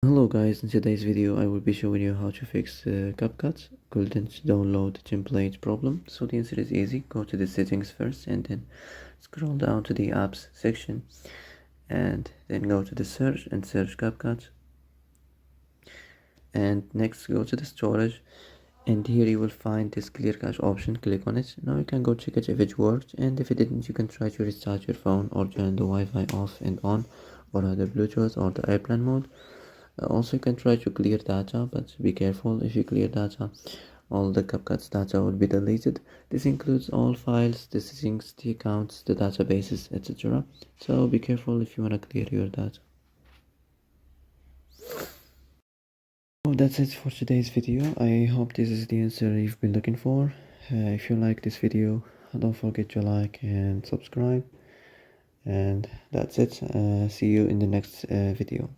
Hello guys, in today's video I will be showing you how to fix Capcut couldn't download template problem. So the answer is easy. Go to the settings first and then scroll down to the apps section and then go to the search and search Capcut, and next go to the storage, and here you will find this clear cache option. Click on it. Now you can go check it if it worked, and if it didn't you can try to restart your phone or turn the Wi-Fi off and on, or the Bluetooth or the airplane mode. Also you can try to clear data, but be careful. If you clear data, all the Capcut's data will be deleted. This includes all files, the settings, the accounts, the databases, etc. So be careful if you want to clear your data. Well, that's it for today's video. I hope this is the answer you've been looking for. If you like this video, don't forget to like and subscribe. And that's it. See you in the next video.